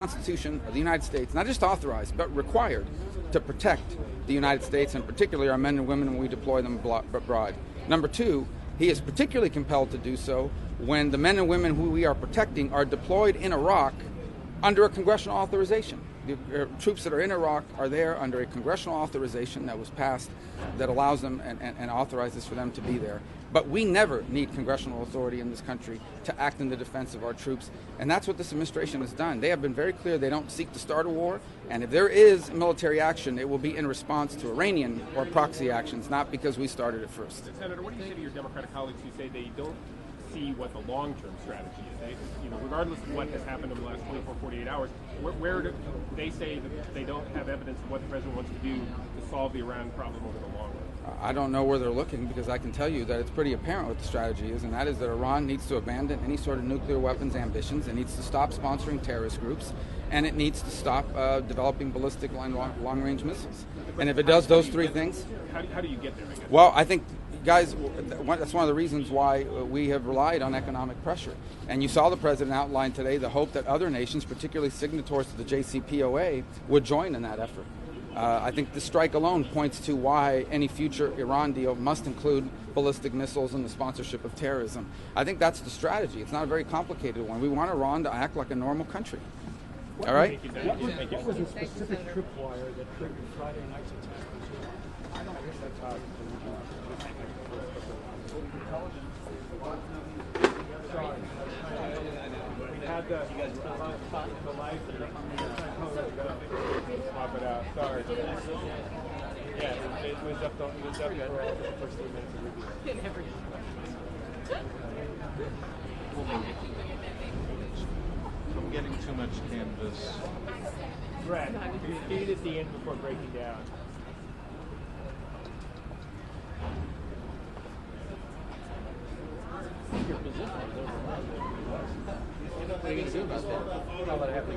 Constitution of the United States, not just authorized, but required to protect the United States, and particularly our men and women when we deploy them abroad. Number two, he is particularly compelled to do so when the men and women who we are protecting are deployed in Iraq under a congressional authorization. The troops that are in Iraq are there under a congressional authorization that was passed that allows them and authorizes for them to be there. But we never need congressional authority in this country to act in the defense of our troops, and that's what this administration has done. They have been very clear they don't seek to start a war, and if there is military action, it will be in response to Iranian or proxy actions, not because we started it first. Senator, what do you say to your Democratic colleagues who say they don't see what the long-term strategy is? They, regardless of what has happened in the last 24, 48 hours, where do they say that they don't have evidence of what the president wants to do to solve the Iran problem over the long run? I don't know where they're looking, because I can tell you that it's pretty apparent what the strategy is, and that is that Iran needs to abandon any sort of nuclear weapons ambitions. It needs to stop sponsoring terrorist groups, and it needs to stop developing ballistic long-range missiles. And if it does those three things... How do you get there, I guess? Well, I think, guys, that's one of the reasons why we have relied on economic pressure. And you saw the president outline today the hope that other nations, particularly signatories to the JCPOA, would join in that effort. I think the strike alone points to why any future Iran deal must include ballistic missiles and the sponsorship of terrorism. I think that's the strategy. It's not a very complicated one. We want Iran to act like a normal country. All right? What was the specific tripwire that triggered Friday night's attack? I don't guess that's how we had the life pop it out. Sorry. Yeah, it was up for all the first 3 minutes of review. I'm getting too much canvas. Brett, you need at the end before breaking down. Your position is over. What are you going to do about that? I'll let it happen.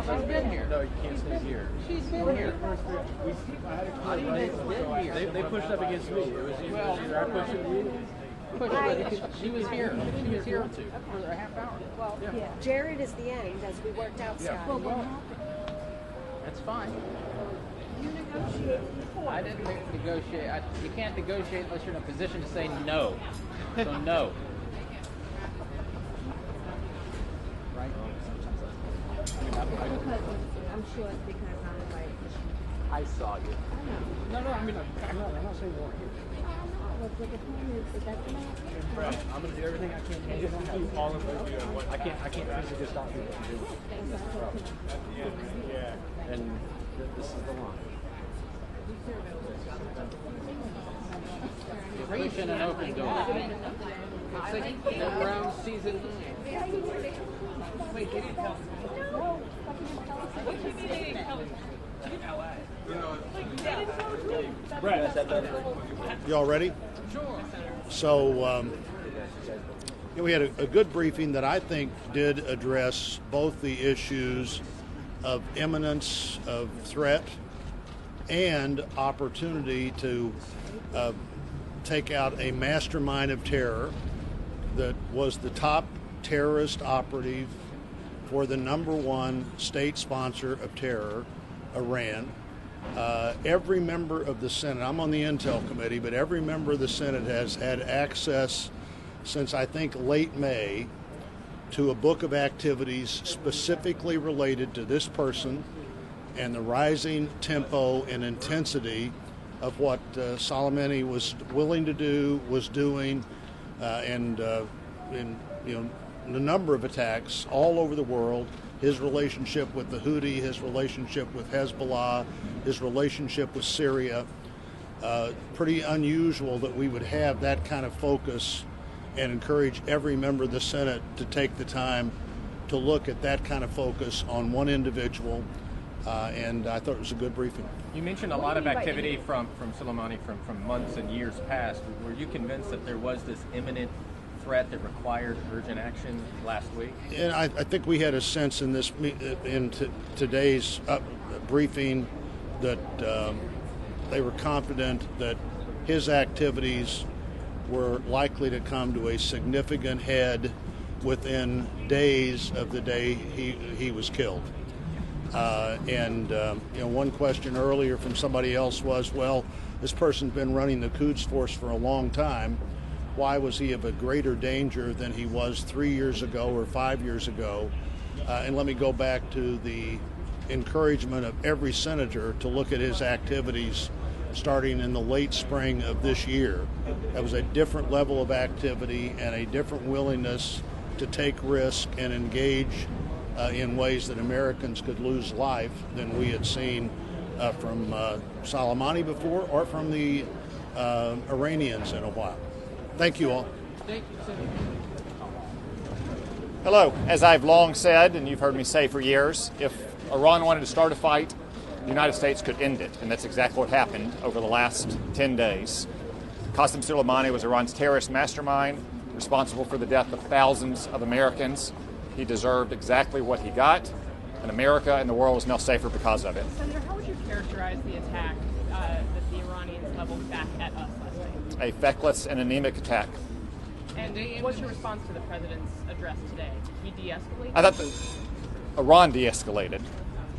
She's been here. No, you can't stay here. She's been here. They pushed up against me. It was either I pushed you. She was here. She was here for a half hour. Well, yeah. Jared is the end, as we worked out, Scott. Well, that's fine. You negotiated before. I didn't negotiate. You can't negotiate unless you're in a position to say no. So no. Right? I'm sure it's because I'm like... I saw you. No, I mean, I'm not saying you weren't here. But the point is that the And Brett, I'm going to do everything I can to just do all of review on what I can't physically just stop people from doing it. That's the problem. Yeah. And this is the line. Reaching an open door. It's like around season 9. Wait, did you tell me? What did you mean? Brett, y'all ready? Sure. So we had a good briefing that I think did address both the issues of imminence of threat and opportunity to take out a mastermind of terror that was the top terrorist operative for the #1 state sponsor of terror, Iran. Every member of the Senate, I'm on the Intel Committee, but every member of the Senate has had access since I think late May to a book of activities specifically related to this person and the rising tempo and intensity of what Soleimani was willing to do, was doing, and the number of attacks all over the world, his relationship with the Houthi, his relationship with Hezbollah, his relationship with Syria. Pretty unusual that we would have that kind of focus and encourage every member of the Senate to take the time to look at that kind of focus on one individual. And I thought it was a good briefing. You mentioned a lot of activity from Soleimani from months and years past. Were you convinced that there was this imminent threat that required urgent action last week? And I think we had a sense in this today's briefing that they were confident that his activities were likely to come to a significant head within days of the day he was killed. One question earlier from somebody else was, well, this person's been running the Quds Force for a long time. Why was he of a greater danger than he was 3 years ago or 5 years ago? And let me go back to the encouragement of every senator to look at his activities starting in the late spring of this year. That was a different level of activity and a different willingness to take risk and engage in ways that Americans could lose life than we had seen from Soleimani before or from the Iranians in a while. Thank you all. Thank you, Senator. Hello. As I've long said, and you've heard me say for years, if Iran wanted to start a fight, the United States could end it, and that's exactly what happened over the last 10 days. Qasem Soleimani was Iran's terrorist mastermind, responsible for the death of thousands of Americans. He deserved exactly what he got, and America and the world is now safer because of it. Senator, how would you characterize the attack that the Iranians leveled back at us last night? A feckless and anemic attack. And what's your response to the president's address today? Did he de-escalate? I thought Iran de-escalated.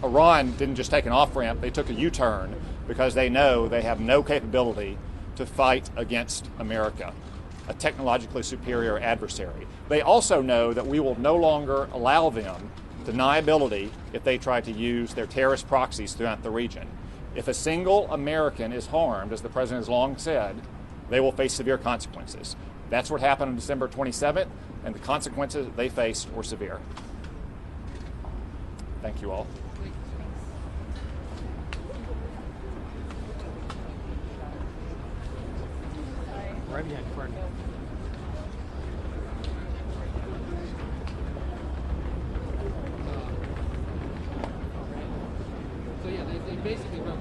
Iran didn't just take an off-ramp, they took a U-turn because they know they have no capability to fight against America, a technologically superior adversary. They also know that we will no longer allow them deniability if they try to use their terrorist proxies throughout the region. If a single American is harmed, as the president has long said, they will face severe consequences. That's what happened on December 27th, and the consequences they faced were severe. Thank you all. Right behind you, pardon. So yeah, they basically run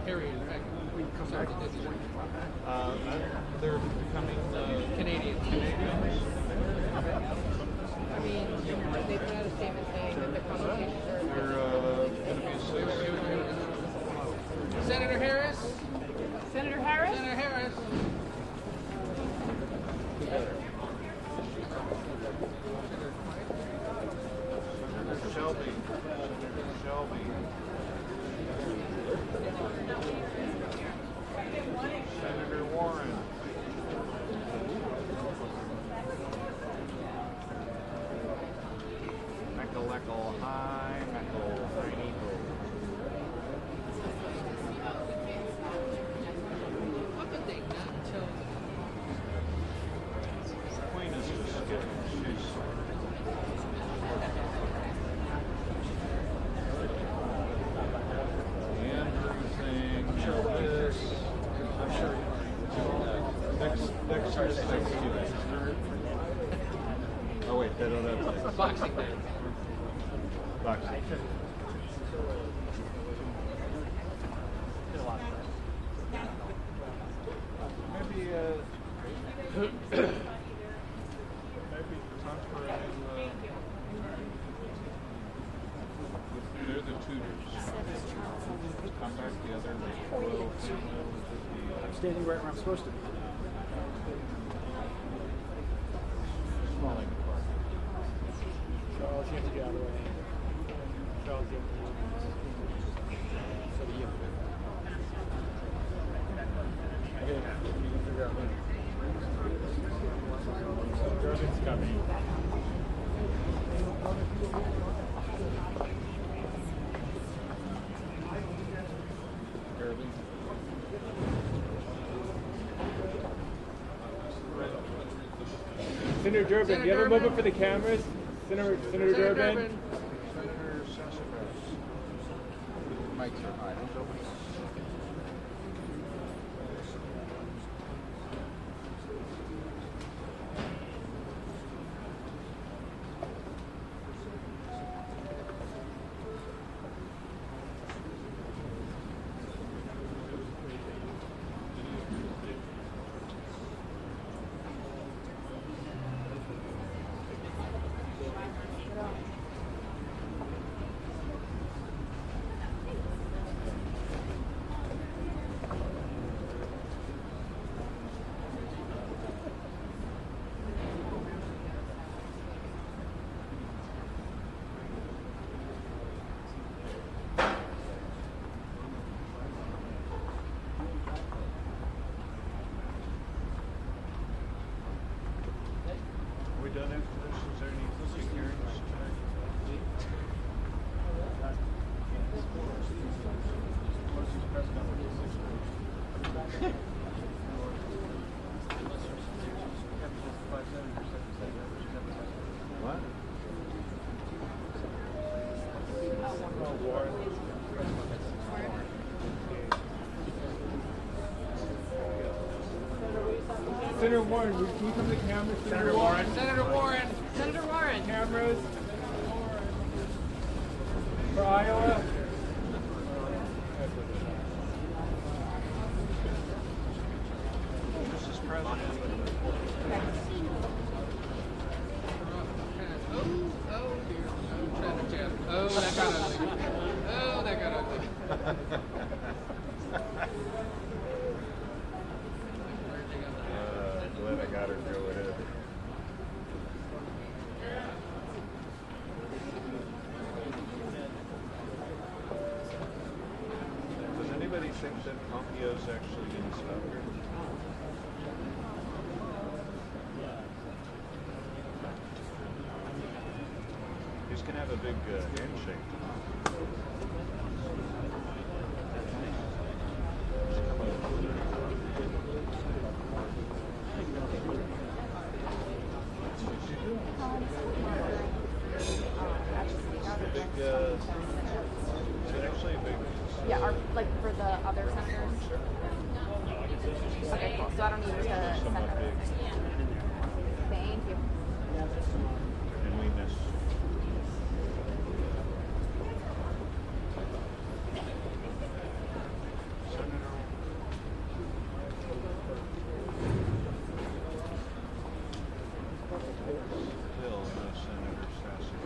Harriers, right? Sorry, They're becoming Canadians. I mean, they put out a statement saying that the conversations are... going to be Senator Harris. Senator Harris? Senator Harris. Shelby. Senator Warren. Meckle high, meckle tiny ho. How could they not tell? Queen is just skipping. She's oh wait, they don't have Boxing Day. boxing. Maybe maybe Tucker and they're the tutors. Come back together and make a little I'm standing right where I'm supposed to be. falling apart. Charles, you have to get out of the way. Charles, you have to so do you. Okay, you can figure out when. Durbin's coming. Durbin. Senator Durbin, do you have a moment for the cameras? Senator Durbin. Senator Sassafras. Mike's are high. Don't open it. What? Senator Warren, can you come to the camera? Senator Warren. Senator Warren. Senator Warren. Cameras. For Iowa. Mrs. President. Oh dear. I'm trying to chat. Oh, that got ugly. Oh, that got ugly. Glad I got her to go ahead. Does anybody think that Pompeo's actually going to stop here? He's going to have a big handshake. Yeah, are like for the other senators? Okay, cool. So I don't need to send them. Thank you. And we miss. Still no Senator Sassy.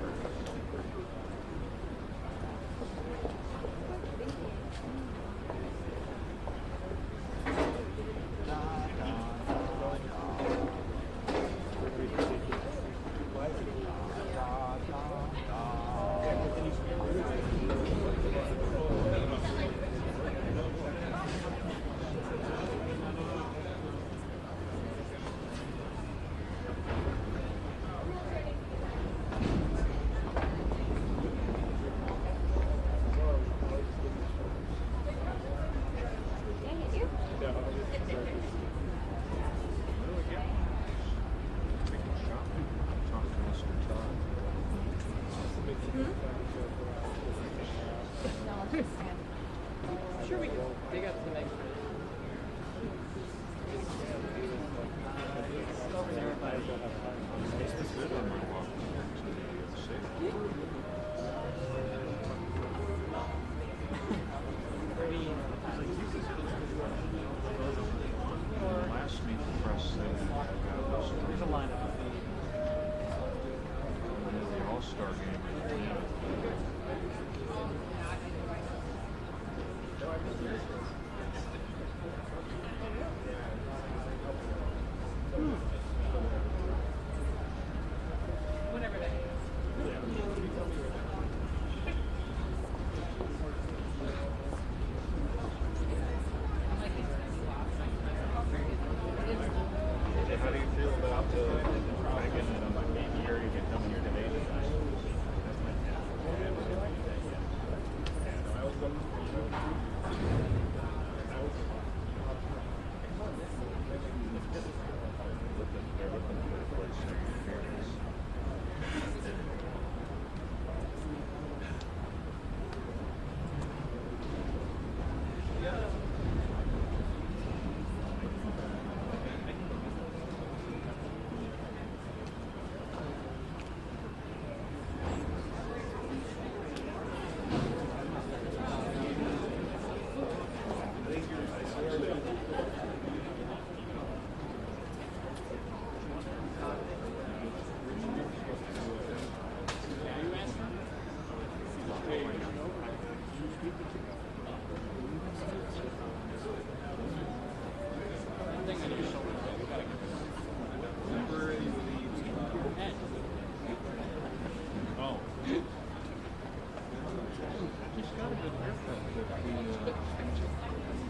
Sure, we can dig up the next one. Last meet the press thing there's a lineup. The All-Star game. Whatever that is. How do you feel about Megan and Gary coming here today?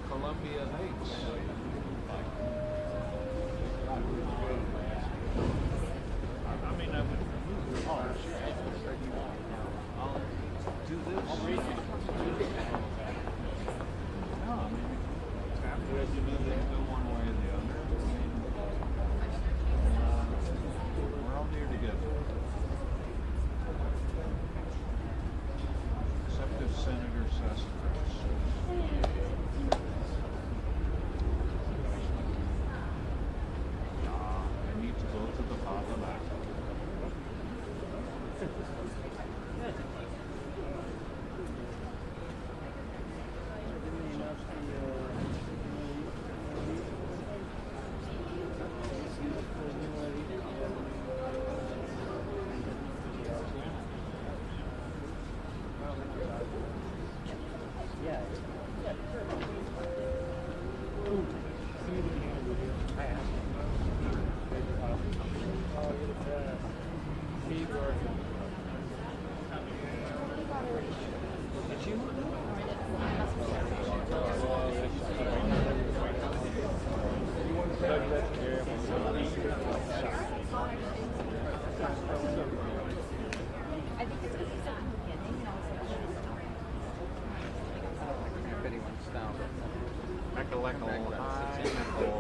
Columbia Heights. I mean, I would. Oh, I'll do this. No, I mean, after you move in.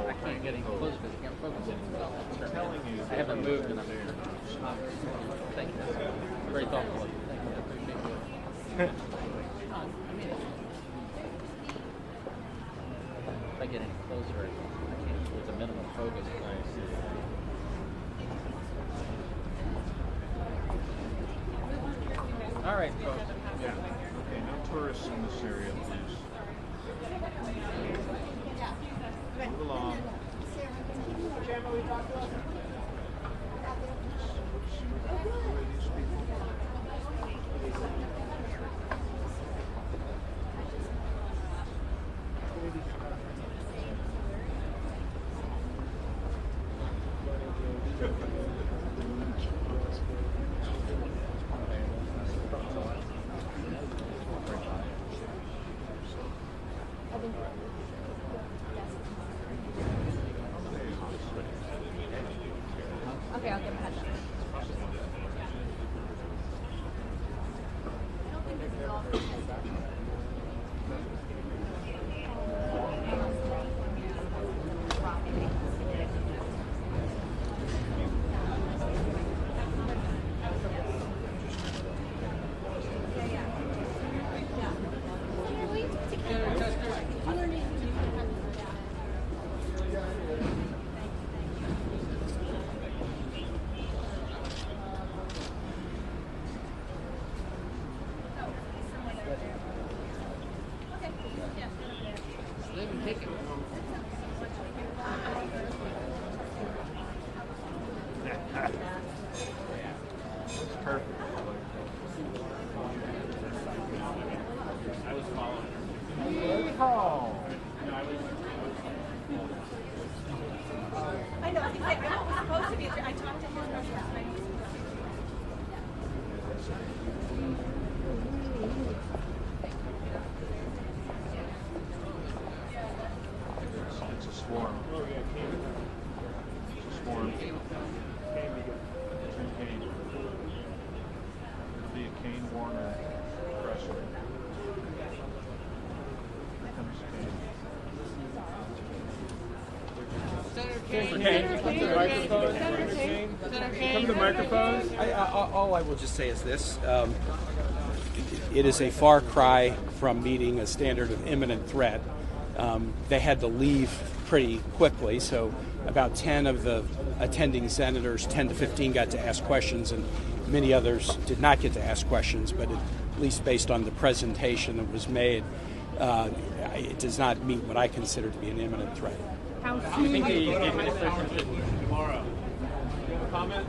I can't get any close because I can't focus anymore. I haven't moved enough. Thank you. Very thoughtful of you. Thank you. I appreciate it. If I get any closer, I can't. There's a minimum focus. All right, folks. Yeah. Okay, no tourists in this area, please. Move along. Okay, I'll give him a heads up. I know. I was supposed to be. I talked to him. It's a swarm. It's a swarm. Drink cane. It'll be a cane Warner pressure. Here comes cane. Come to the microphone. All I will just say is this. It is a far cry from meeting a standard of imminent threat. They had to leave pretty quickly, so about 10 of the attending senators, 10 to 15, got to ask questions, and many others did not get to ask questions, but at least based on the presentation that was made, it does not meet what I consider to be an imminent threat. How soon do you think the administration tomorrow? Comment?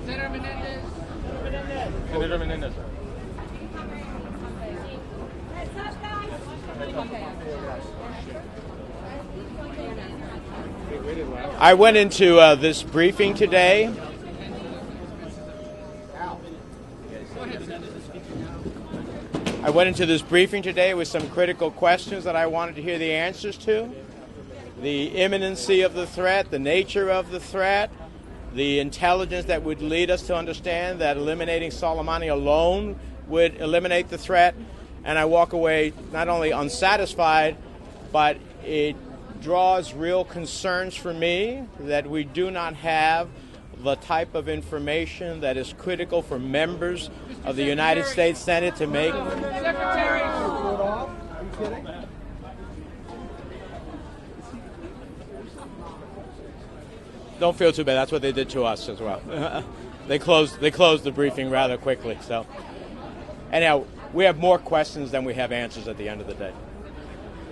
Senator Menendez. Senator Menendez. I went into this briefing today. I went into this briefing today with some critical questions that I wanted to hear the answers to. The imminency of the threat, the nature of the threat, the intelligence that would lead us to understand that eliminating Soleimani alone would eliminate the threat. And I walk away not only unsatisfied, but it draws real concerns for me that we do not have the type of information that is critical for members of the United States Senate to make. Secretary. Are you kidding? Don't feel too bad. That's what they did to us as well. They closed the briefing rather quickly. So, anyhow, we have more questions than we have answers at the end of the day.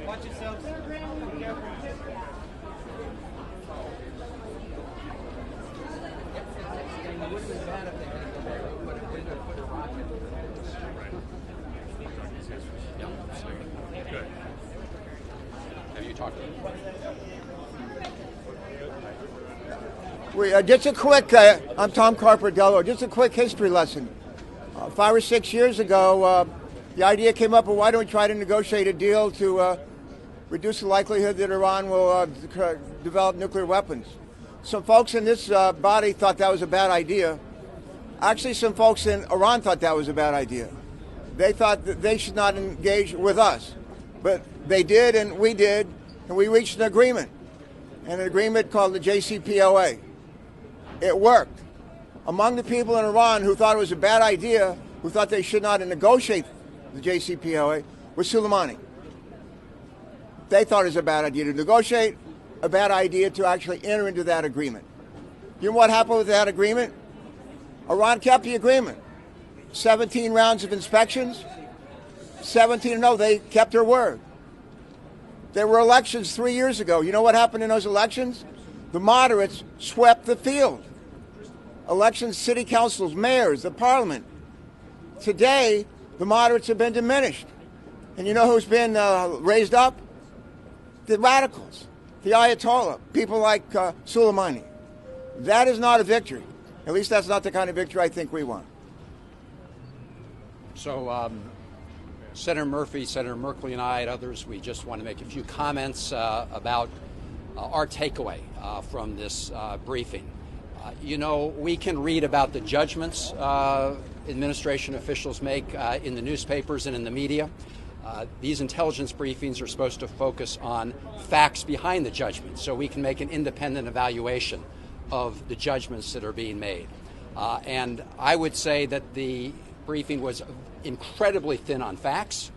Watch yourselves. Just a quick, I'm Tom Carper, Delaware. Just a quick history lesson. 5 or 6 years ago, the idea came up, well, why don't we try to negotiate a deal to reduce the likelihood that Iran will develop nuclear weapons. Some folks in this body thought that was a bad idea. Actually, some folks in Iran thought that was a bad idea. They thought that they should not engage with us. But they did, and we reached an agreement called the JCPOA. It worked. Among the people in Iran who thought it was a bad idea, who thought they should not negotiate the JCPOA, was Soleimani. They thought it was a bad idea to negotiate, a bad idea to actually enter into that agreement. You know what happened with that agreement? Iran kept the agreement. 17 rounds of inspections. 17, no, they kept their word. There were elections 3 years ago. You know what happened in those elections? The moderates swept the field. Elections, city councils, mayors, the parliament. Today, the moderates have been diminished. And you know who's been raised up? The radicals, the Ayatollah, people like Soleimani. That is not a victory. At least that's not the kind of victory I think we want. So, Senator Murphy, Senator Merkley, and I, and others, we just want to make a few comments about our takeaway from this briefing. You know, we can read about the judgments administration officials make in the newspapers and in the media. These intelligence briefings are supposed to focus on facts behind the judgment, so we can make an independent evaluation of the judgments that are being made. And I would say that the briefing was incredibly thin on facts,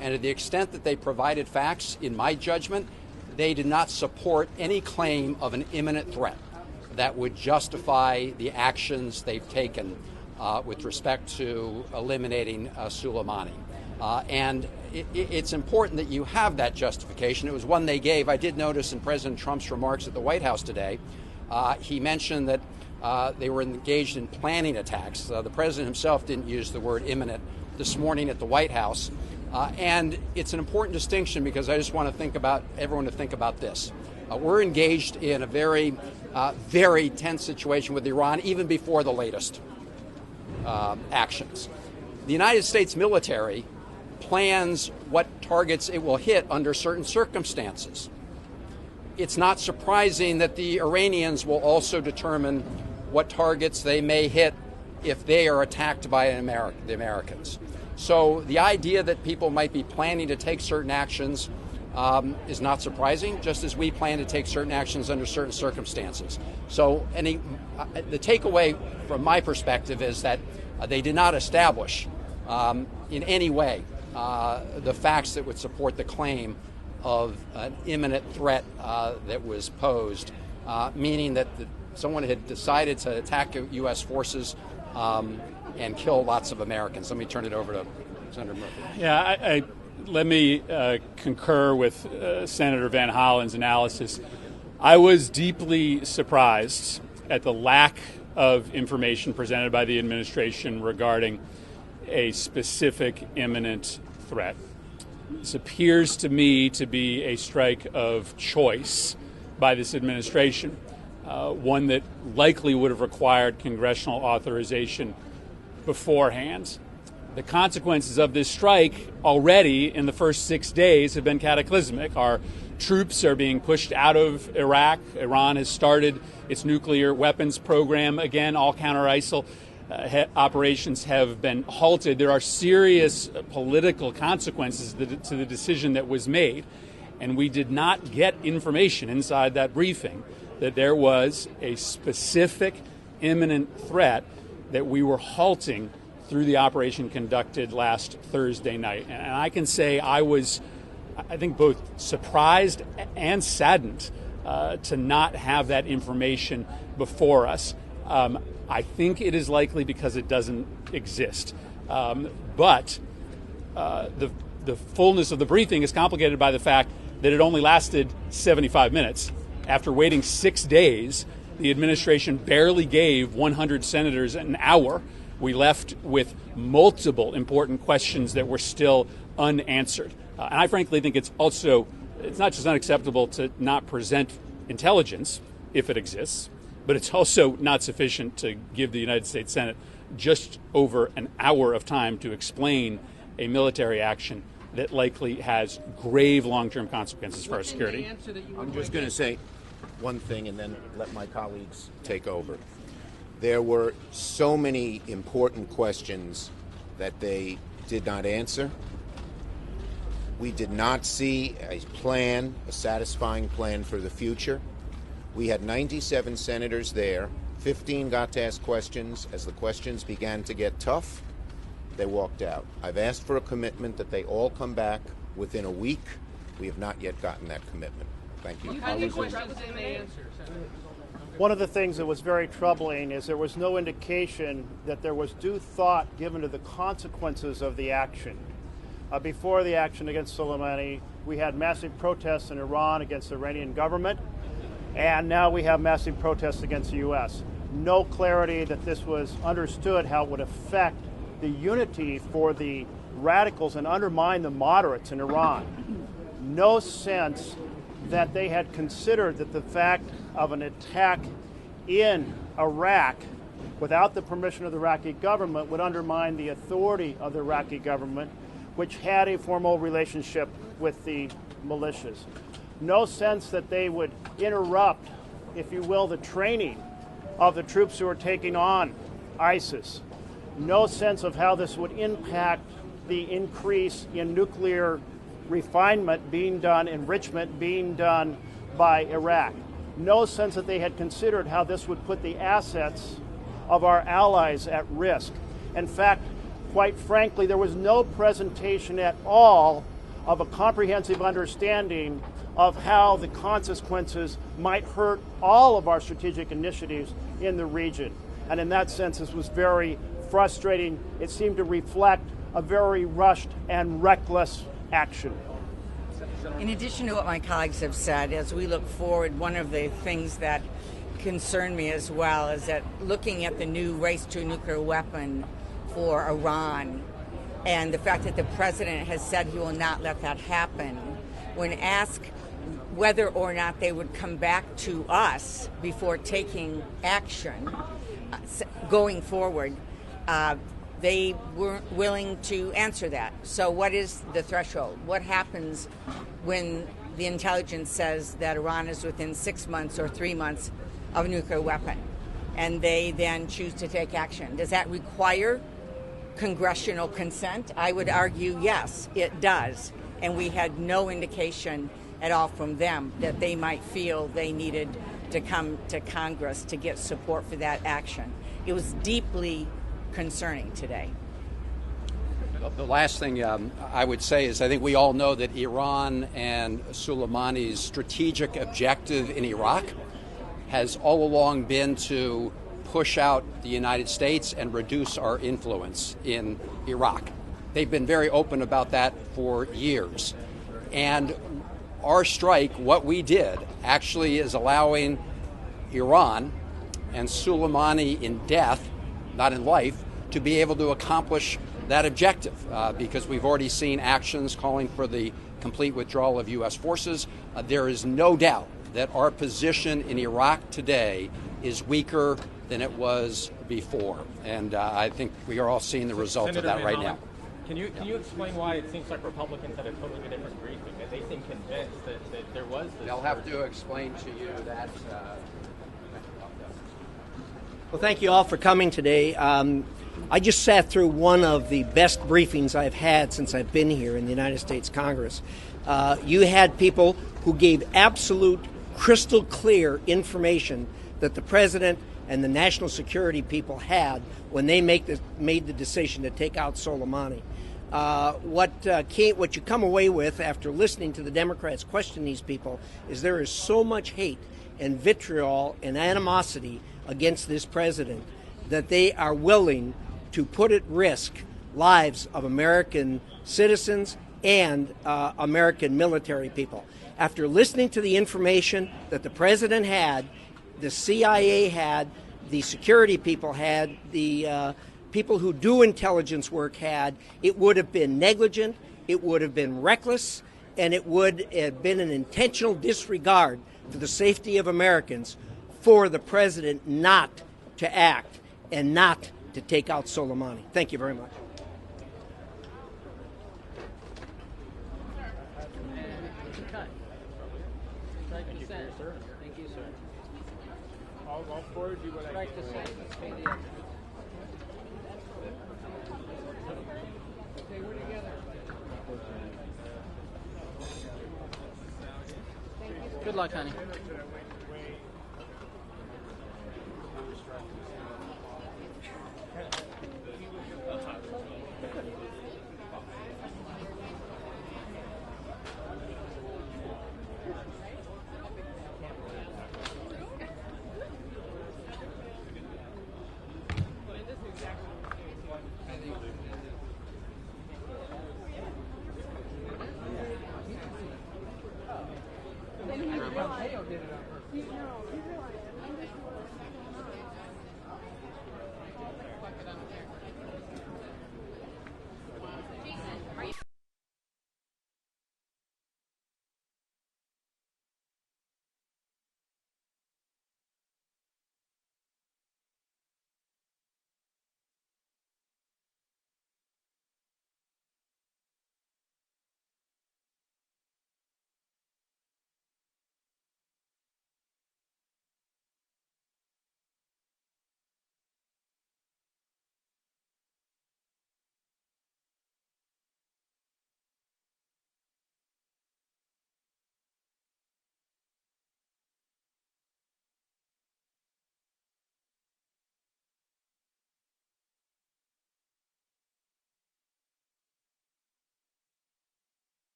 and to the extent that they provided facts, in my judgment, they did not support any claim of an imminent threat that would justify the actions they've taken with respect to eliminating Soleimani. And it's important that you have that justification. It was one they gave. I did notice in President Trump's remarks at the White House today, he mentioned that they were engaged in planning attacks. The president himself didn't use the word imminent this morning at the White House. And it's an important distinction because I just want to think about everyone to think about this. We're engaged in a very, very tense situation with Iran, even before the latest actions. The United States military plans what targets it will hit under certain circumstances. It's not surprising that the Iranians will also determine what targets they may hit if they are attacked by the Americans. So the idea that people might be planning to take certain actions is not surprising, just as we plan to take certain actions under certain circumstances. So the takeaway from my perspective is that they did not establish in any way the facts that would support the claim of an imminent threat that was posed, meaning that someone had decided to attack U.S. forces and kill lots of Americans. Let me turn it over to Senator Murphy. Yeah, let me concur with Senator Van Hollen's analysis. I was deeply surprised at the lack of information presented by the administration regarding a specific imminent threat. This appears to me to be a strike of choice by this administration, one that likely would have required congressional authorization beforehand. The consequences of this strike already in the first 6 days have been cataclysmic. Our troops are being pushed out of Iraq. Iran has started its nuclear weapons program again. All counter-ISIL operations have been halted. There are serious political consequences to the decision that was made. And we did not get information inside that briefing that there was a specific imminent threat that we were halting through the operation conducted last Thursday night. And I can say I was, I think, both surprised and saddened to not have that information before us. I think it is likely because it doesn't exist. But the fullness of the briefing is complicated by the fact that it only lasted 75 minutes. After waiting 6 days, the administration barely gave 100 senators an hour. We left with multiple important questions that were still unanswered. And I frankly think it's also it's not just unacceptable to not present intelligence if it exists, but it's also not sufficient to give the United States Senate just over an hour of time to explain a military action that likely has grave long-term consequences for our security. I'm just going to say one thing and then let my colleagues take over. There were so many important questions that they did not answer. We did not see a plan, a satisfying plan for the future. We had 97 senators there. 15 got to ask questions. As the questions began to get tough, they walked out. I've asked for a commitment that they all come back within a week. We have not yet gotten that commitment. Thank you. One of the things that was very troubling is there was no indication that there was due thought given to the consequences of the action. Before the action against Soleimani, we had massive protests in Iran against the Iranian government, and now we have massive protests against the U.S. No clarity that this was understood how it would affect the unity for the radicals and undermine the moderates in Iran. No sense that they had considered that the fact of an attack in Iraq without the permission of the Iraqi government would undermine the authority of the Iraqi government, which had a formal relationship with the militias. No sense that they would interrupt, if you will, the training of the troops who are taking on ISIS. No sense of how this would impact the increase in nuclear refinement being done, enrichment being done by Iraq. No sense that they had considered how this would put the assets of our allies at risk. In fact, quite frankly, there was no presentation at all of a comprehensive understanding of how the consequences might hurt all of our strategic initiatives in the region. And in that sense, this was very frustrating. It seemed to reflect a very rushed and reckless action. In addition to what my colleagues have said, as we look forward, one of the things that concern me as well is that looking at the new race to a nuclear weapon for Iran and the fact that the president has said he will not let that happen, when asked whether or not they would come back to us before taking action going forward, they weren't willing to answer that. So what is the threshold? What happens when the intelligence says that Iran is within 6 months or 3 months of a nuclear weapon, and they then choose to take action? Does that require congressional consent? I would argue yes, it does. And we had no indication at all from them that they might feel they needed to come to Congress to get support for that action. It was deeply concerning today. The last thing I would say is I think we all know that Iran and Soleimani's strategic objective in Iraq has all along been to push out the United States and reduce our influence in Iraq. They've been very open about that for years. And our strike, what we did, actually is allowing Iran and Soleimani in death, not in life, to be able to accomplish that objective because we've already seen actions calling for the complete withdrawal of U.S. forces. There is no doubt that our position in Iraq today is weaker than it was before. And I think we are all seeing the result of that right now. Can you explain why it seems like Republicans had a totally different briefing? That they seem convinced that there was this... They'll have to explain to you that... Well, thank you all for coming today. I just sat through one of the best briefings I've had since I've been here in the United States Congress. You had people who gave absolute, crystal clear information that the president and the national security people had when they made the decision to take out Soleimani. What you come away with after listening to the Democrats question these people is there is so much hate and vitriol and animosity against this president that they are willing to put at risk lives of American citizens and American military people. After listening to the information that the president had, the CIA had, the security people had, the people who do intelligence work had, it would have been negligent, it would have been reckless, and it would have been an intentional disregard for the safety of Americans for the president not to act and not to take out Soleimani. Thank you very much. Thank you, sir. Thank you, sir. I'll forward you what I Right to can. send this PDF. Okay, we're together. Good luck, honey. Mateo did it on purpose.